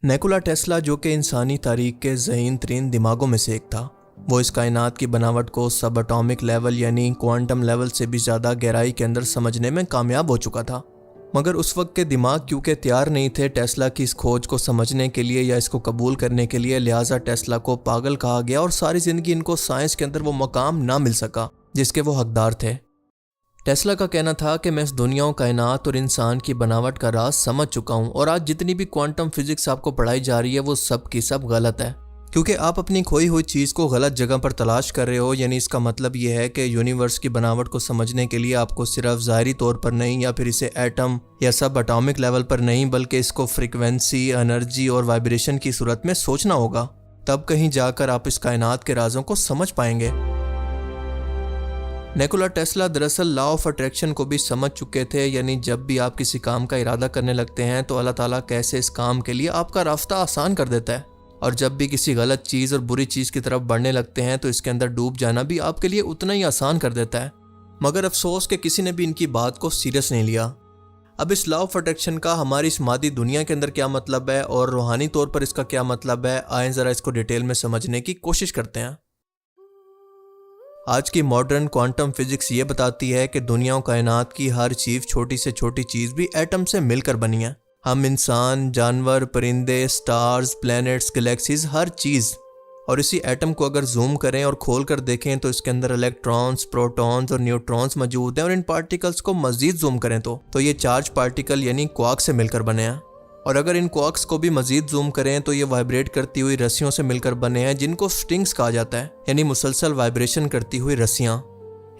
Nikola Tesla, जो कि इंसानी तारीख के ज़हीन तरीन दिमागों में से एक था, वो इस कायनात की बनावट को सब एटॉमिक लेवल यानी क्वांटम लेवल से भी ज़्यादा गहराई के अंदर समझने में कामयाब हो चुका था। मगर उस वक्त के दिमाग क्योंकि तैयार नहीं थे टेस्ला की इस खोज को समझने के लिए या इसको कबूल करने के लिए, लिहाजा टेस्ला को पागल कहा गया और सारी ज़िंदगी इनको साइंस के अंदर वो मकाम ना मिल सका जिसके वो हकदार थे। टेस्ला का कहना था कि मैं इस दुनिया, कायनात और इंसान की बनावट का राज समझ चुका हूँ और आज जितनी भी क्वांटम फिजिक्स आपको पढ़ाई जा रही है वो सब की सब गलत है, क्योंकि आप अपनी खोई हुई चीज़ को गलत जगह पर तलाश कर रहे हो। यानी इसका मतलब ये है कि यूनिवर्स की बनावट को समझने के लिए आपको सिर्फ ज़ाहिरी तौर पर नहीं या फिर इसे एटम या सब एटॉमिक लेवल पर नहीं, बल्कि इसको फ्रीक्वेंसी, एनर्जी और वाइब्रेशन की सूरत में सोचना होगा। तब कहीं जाकर आप इस कायनात के राजों को समझ पाएंगे। निकोला टेस्ला दरअसल लॉ ऑफ अट्रैक्शन को भी समझ चुके थे। यानी जब भी आप किसी काम का इरादा करने लगते हैं तो अल्लाह ताला कैसे इस काम के लिए आपका रास्ता आसान कर देता है, और जब भी किसी गलत चीज़ और बुरी चीज़ की तरफ बढ़ने लगते हैं तो इसके अंदर डूब जाना भी आपके लिए उतना ही आसान कर देता है। मगर अफसोस कि किसी ने भी इनकी बात को सीरियस नहीं लिया। अब इस लॉ ऑफ अट्रैक्शन का हमारी इस मादी दुनिया के अंदर क्या मतलब है और रूहानी तौर पर इसका क्या मतलब है, आए ज़रा इसको डिटेल में समझने की कोशिश करते हैं। आज की मॉडर्न क्वांटम फिजिक्स ये बताती है कि दुनिया और कायनात की हर चीज़, छोटी से छोटी चीज़ भी एटम से मिलकर बनी है। हम इंसान, जानवर, परिंदे, स्टार्स, प्लैनेट्स, गैलेक्सीज, हर चीज़। और इसी एटम को अगर जूम करें और खोल कर देखें तो इसके अंदर इलेक्ट्रॉन्स, प्रोटॉन्स और न्यूट्रॉन्स मौजूद हैं। और इन पार्टिकल्स को मजीद जूम करें तो ये चार्ज पार्टिकल यानी क्वार्क से मिलकर बने हैं। और अगर इन क्वार्क्स को भी मजीद जूम करें तो ये वाइब्रेट करती हुई रस्सियों से मिलकर बने हैं, जिनको स्ट्रिंग्स कहा जाता है, यानी मुसलसल वाइब्रेशन करती हुई रस्सियाँ।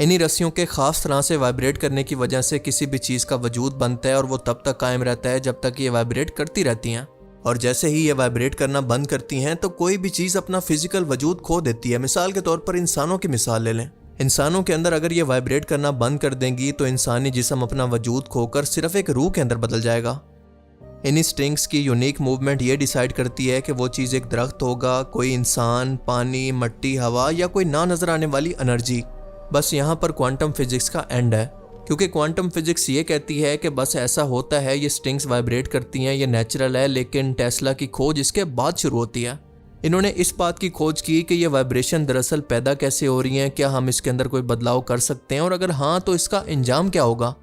इन्हीं रस्सियों के ख़ास तरह से वाइब्रेट करने की वजह से किसी भी चीज़ का वजूद बनता है और वो तब तक कायम रहता है जब तक ये वाइब्रेट करती रहती हैं। और जैसे ही ये वाइब्रेट करना बंद करती हैं तो कोई भी चीज़ अपना फिजिकल वजूद खो देती है। मिसाल के तौर पर इंसानों की मिसाल ले लें। इंसानों के अंदर अगर ये वाइब्रेट करना बंद कर देंगी तो इंसानी जिस्म अपना वजूद खोकर सिर्फ एक रूह के अंदर बदल जाएगा। इन्हीं स्ट्रिंग्स की यूनिक मूवमेंट ये डिसाइड करती है कि वो चीज़ एक दरख्त होगा, कोई इंसान, पानी, मिट्टी, हवा या कोई ना नज़र आने वाली एनर्जी। बस यहाँ पर क्वांटम फिजिक्स का एंड है, क्योंकि क्वांटम फिजिक्स ये कहती है कि बस ऐसा होता है, ये स्ट्रिंग्स वाइब्रेट करती हैं, ये नेचुरल है। लेकिन टेस्ला की खोज इसके बाद शुरू होती है। इन्होंने इस बात की खोज की कि ये वाइब्रेशन दरअसल पैदा कैसे हो रही हैं, क्या हम इसके अंदर कोई बदलाव कर सकते हैं, और अगर हाँ तो इसका अंजाम क्या होगा।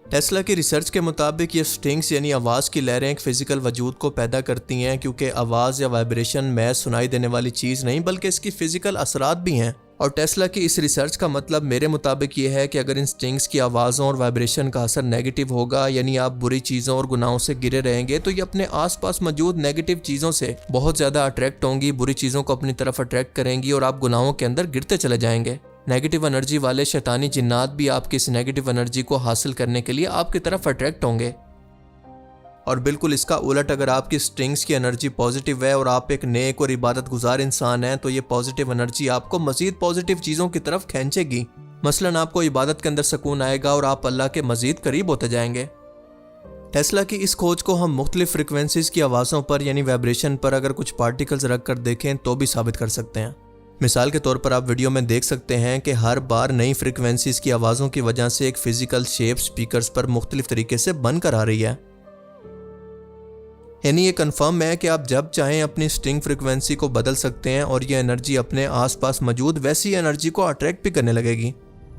टेस्ला की रिसर्च के मुताबिक ये स्ट्रिंग्स यानी आवाज़ की लहरें एक फ़िज़िकल वजूद को पैदा करती हैं, क्योंकि आवाज़ या वाइब्रेशन महज सुनाई देने वाली चीज़ नहीं बल्कि इसकी फ़िज़िकल असरात भी हैं। और टेस्ला की इस रिसर्च का मतलब मेरे मुताबिक ये है कि अगर इन स्ट्रिंग्स की आवाज़ों और वाइब्रेशन का असर नेगेटिव होगा, यानी आप बुरी चीज़ों और गुनाहों से घिरे रहेंगे, तो ये अपने आसपास मौजूद नेगेटिव चीज़ों से बहुत ज़्यादा अट्रैक्ट होंगी, बुरी चीज़ों को अपनी तरफ अट्रैक्ट करेंगी और आप गुनाहों के अंदर गिरते चले जाएंगे। नेगेटिव एनर्जी वाले शैतानी जिन्नात भी आपकी इस नेगेटिव एनर्जी को हासिल करने के लिए आपकी तरफ अट्रैक्ट होंगे। और बिल्कुल इसका उलट, अगर आपकी स्ट्रिंग्स की एनर्जी पॉजिटिव है और आप एक नेक और इबादत गुजार इंसान हैं, तो ये पॉजिटिव एनर्जी आपको मजीद पॉजिटिव चीज़ों की तरफ खींचेगी। मसलन आपको इबादत के अंदर सुकून आएगा और आप अल्लाह के मजीद करीब होते जाएंगे। टेस्ला की इस खोज को हम मुख्तलिफ फ्रिक्वेंसीज की आवाज़ों पर यानी वाइब्रेशन पर अगर कुछ पार्टिकल्स रख कर देखें तो भी साबित कर सकते हैं। मिसाल के तौर पर आप वीडियो में देख सकते हैं कि हर बार नई फ्रिक्वेंसीज की आवाज़ों की वजह से एक फ़िज़िकल शेप स्पीकर्स पर मुख्तलिफ तरीके से बनकर आ रही है। यानी ये कन्फर्म है कि आप जब चाहें अपनी स्ट्रिंग फ्रिक्वेंसी को बदल सकते हैं और ये एनर्जी अपने आसपास मौजूद वैसी एनर्जी को अट्रैक्ट भी करने लगेगी।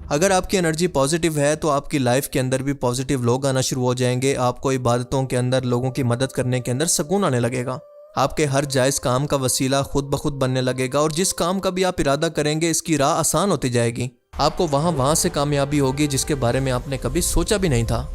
अगर आपकी एनर्जी पॉजिटिव है तो आपकी लाइफ के अंदर भी पॉजिटिव लोग आना शुरू हो जाएंगे। आपको इबादतों के अंदर, लोगों की मदद करने के अंदर सुकून आने लगेगा। आपके हर जायज़ काम का वसीला खुद ब खुद बनने लगेगा और जिस काम का भी आप इरादा करेंगे इसकी राह आसान होती जाएगी। आपको वहाँ से कामयाबी होगी जिसके बारे में आपने कभी सोचा भी नहीं था।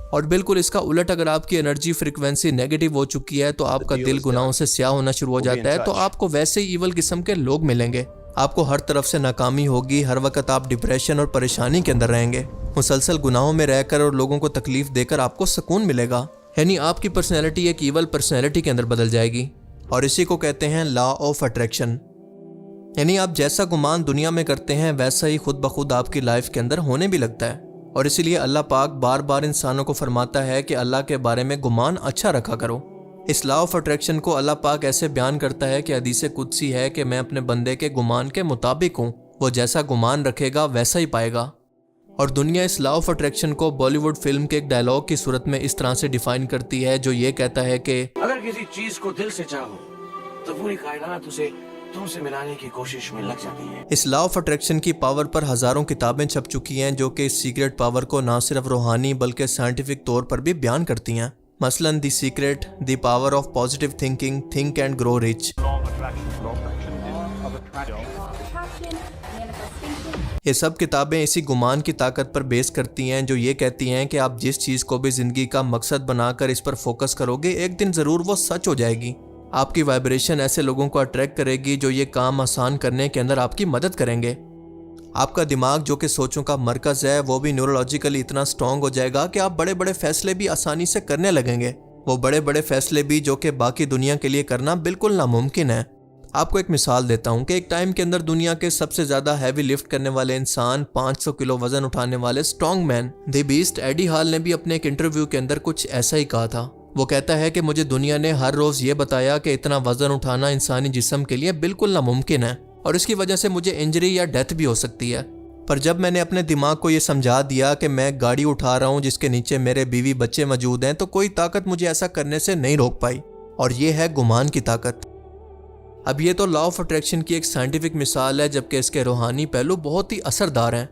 और बिल्कुल इसका उलट, अगर आपकी एनर्जी फ्रिक्वेंसी नेगेटिव हो चुकी है तो आपका दिल गुनाहों से स्याह होना शुरू हो जाता है, तो आपको वैसे ही ईवल किस्म के लोग मिलेंगे। आपको हर तरफ से नाकामी होगी, हर वक्त आप डिप्रेशन और परेशानी के अंदर रहेंगे। मुसलसल गुनाहों में रहकर और लोगों को तकलीफ देकर आपको सुकून मिलेगा, यानी आपकी पर्सनैलिटी एक ईवल पर्सनैलिटी के अंदर बदल जाएगी। और इसी को कहते हैं लॉ ऑफ अट्रैक्शन। यानी आप जैसा गुमान दुनिया में करते हैं वैसा ही खुद ब खुद आपकी लाइफ के अंदर होने भी लगता है। और इसीलिए अल्लाह पाक बार बार इंसानों को फरमाता है कि अल्लाह के बारे में गुमान अच्छा रखा करो। इस लॉ ऑफ अट्रैक्शन को अल्लाह पाक ऐसे बयान करता है कि हदीस कुदसी है कि मैं अपने बंदे के गुमान के मुताबिक हूँ, वो जैसा गुमान रखेगा वैसा ही पाएगा। और दुनिया इस लॉ ऑफ अट्रैक्शन को बॉलीवुड फिल्म के एक डायलॉग की सूरत में इस तरह से डिफाइन करती है, जो ये कहता है कि अगर किसी चीज को दिल से चाहो तो पूरी कायनात उसे तुमसे मिलाने की कोशिश में लग जाती है। इस लॉ ऑफ अट्रैक्शन की पावर पर हजारों किताबें छप चुकी हैं जो कि इस सीक्रेट पावर को न सिर्फ रूहानी बल्कि साइंटिफिक तौर पर भी बयान करती हैं। मसलन the secret, the power of positive thinking, think and grow rich. ये सब किताबें इसी गुमान की ताकत पर बेस करती हैं जो ये कहती हैं कि आप जिस चीज़ को भी ज़िंदगी का मकसद बनाकर इस पर फोकस करोगे, एक दिन ज़रूर वो सच हो जाएगी। आपकी वाइब्रेशन ऐसे लोगों को अट्रैक्ट करेगी जो ये काम आसान करने के अंदर आपकी मदद करेंगे। आपका दिमाग जो कि सोचों का मरकज़ है, वो भी न्यूरोलॉजिकली इतना स्ट्रॉन्ग हो जाएगा कि आप बड़े बड़े फैसले भी आसानी से करने लगेंगे। वो बड़े बड़े फैसले भी जो कि बाकी दुनिया के लिए करना बिल्कुल नामुमकिन है। आपको एक मिसाल देता हूँ कि एक टाइम के अंदर दुनिया के सबसे ज़्यादा हैवी लिफ्ट करने वाले इंसान, 500 किलो वजन उठाने वाले strong man the beast Eddie Hall ने भी अपने एक इंटरव्यू के अंदर कुछ ऐसा ही कहा था। वो कहता है कि मुझे दुनिया ने हर रोज़ ये बताया कि इतना वजन उठाना इंसानी जिस्म के लिए बिल्कुल नामुमकिन है और इसकी वजह से मुझे इंजरी या डेथ भी हो सकती है। पर जब मैंने अपने दिमाग को ये समझा दिया कि मैं गाड़ी उठा रहा हूँ जिसके नीचे मेरे बीवी बच्चे मौजूद हैं, तो कोई ताकत मुझे ऐसा करने से नहीं रोक पाई। और ये है गुमान की ताकत। अब ये तो लॉ ऑफ अट्रैक्शन की एक साइंटिफिक मिसाल है, जबकि इसके रूहानी पहलू बहुत ही असरदार हैं।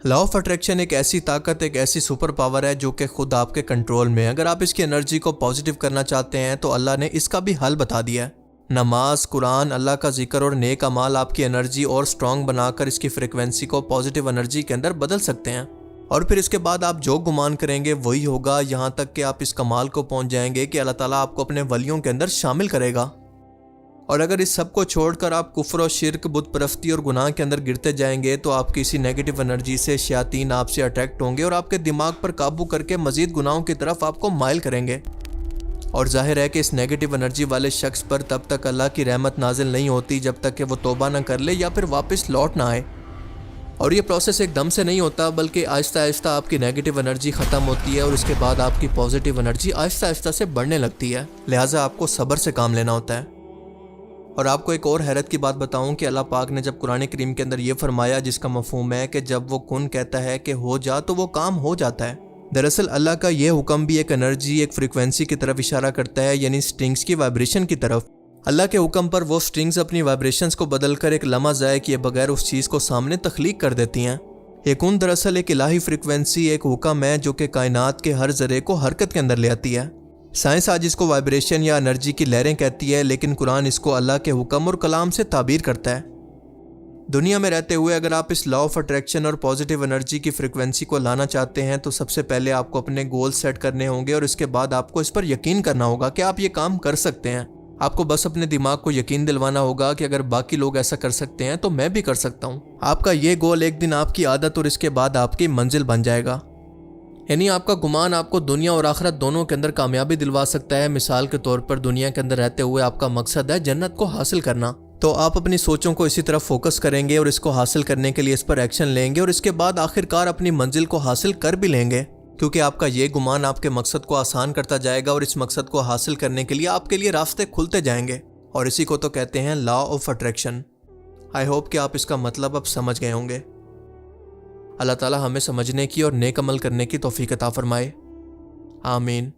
लॉ ऑफ अट्रैक्शन एक ऐसी ताकत, एक ऐसी सुपर पावर है जो कि खुद आपके कंट्रोल में है। अगर आप इसकी एनर्जी को पॉजिटिव करना चाहते हैं तो अल्लाह ने इसका भी हल बता दिया है। नमाज, कुरान, अल्लाह का जिक्र और नेक अमाल आपकी एनर्जी और स्ट्रॉन्ग बनाकर इसकी फ्रिक्वेंसी को पॉजिटिव एनर्जी के अंदर बदल सकते हैं। और फिर इसके बाद आप जो गुमान करेंगे वही होगा, यहाँ तक कि आप इस कमाल को पहुँच जाएंगे कि अल्लाह ताला आपको अपने वलियों के अंदर शामिल करेगा। और अगर इस सब को छोड़कर आप कुफ्र और शिर्क, बुत परस्ती और गुनाह के अंदर गिरते जाएंगे तो आपकी इसी नेगेटिव एनर्जी से शयातीन आपसे अट्रैक्ट होंगे और आपके दिमाग पर काबू करके मजीद गुनाहों की तरफ आपको माइल करेंगे। और जाहिर है कि इस नेगेटिव एनर्जी वाले शख्स पर तब तक अल्लाह की रहमत नाजिल नहीं होती जब तक कि वो तौबा ना कर ले या फिर वापस लौट ना आए। और ये प्रोसेस एकदम से नहीं होता, बल्कि आहिस्ता आहिस्ता आपकी नेगेटिव एनर्जी ख़त्म होती है और उसके बाद आपकी पॉजिटिव एनर्जी आहिस्ता आहिस्ता से बढ़ने लगती है। लिहाजा आपको सब्र से काम लेना होता है। और आपको एक और हैरत की बात बताऊं कि अल्लाह पाक ने जब कुरान करीम के अंदर ये फरमाया, जिसका मफहूम है कि जब वो कुन कहता है कि हो जा तो वो काम हो जाता है। दरअसल अल्लाह का ये हुक्म भी एक एनर्जी, एक फ्रीक्वेंसी की तरफ इशारा करता है, यानी स्ट्रिंग्स की वाइब्रेशन की तरफ। अल्लाह के हुक्म पर वो स्ट्रिंग्स अपनी वाइब्रेशंस को बदलकर एक लम्हा ज़ाय किए बगैर उस चीज़ को सामने तख्लीक कर देती हैं। ये कुन दरअसल एक इलाही फ्रीक्वेंसी, एक हुक्म है जो कि कायनात के हर ज़रे को हरकत के अंदर ले आती है। साइंस आज इसको वाइब्रेशन या एनर्जी की लहरें कहती है, लेकिन कुरान इसको अल्लाह के हुक्म और कलाम से ताबीर करता है। दुनिया में रहते हुए अगर आप इस लॉ ऑफ अट्रैक्शन और पॉजिटिव एनर्जी की फ्रिक्वेंसी को लाना चाहते हैं तो सबसे पहले आपको अपने गोल सेट करने होंगे और इसके बाद आपको इस पर यकीन करना होगा कि आप ये काम कर सकते हैं। आपको बस अपने दिमाग को यकीन दिलवाना होगा कि अगर बाकी लोग ऐसा कर सकते हैं तो मैं भी कर सकता हूँ। आपका ये गोल एक दिन आपकी आदत और इसके बाद आपकी मंजिल बन जाएगा। यानी आपका गुमान आपको दुनिया और आखिरत दोनों के अंदर कामयाबी दिलवा सकता है। मिसाल के तौर पर दुनिया के अंदर रहते हुए आपका मकसद है जन्नत को हासिल करना, तो आप अपनी सोचों को इसी तरफ फोकस करेंगे और इसको हासिल करने के लिए इस पर एक्शन लेंगे और इसके बाद आखिरकार अपनी मंजिल को हासिल कर भी लेंगे, क्योंकि आपका ये गुमान आपके मकसद को आसान करता जाएगा और इस मकसद को हासिल करने के लिए आपके लिए रास्ते खुलते जाएंगे। और इसी को तो कहते हैं law of attraction. I hope कि आप इसका मतलब अब समझ गए होंगे। अल्लाह ताला हमें समझने की और नेक अमल करने की तौफीक अता फरमाए। आमीन।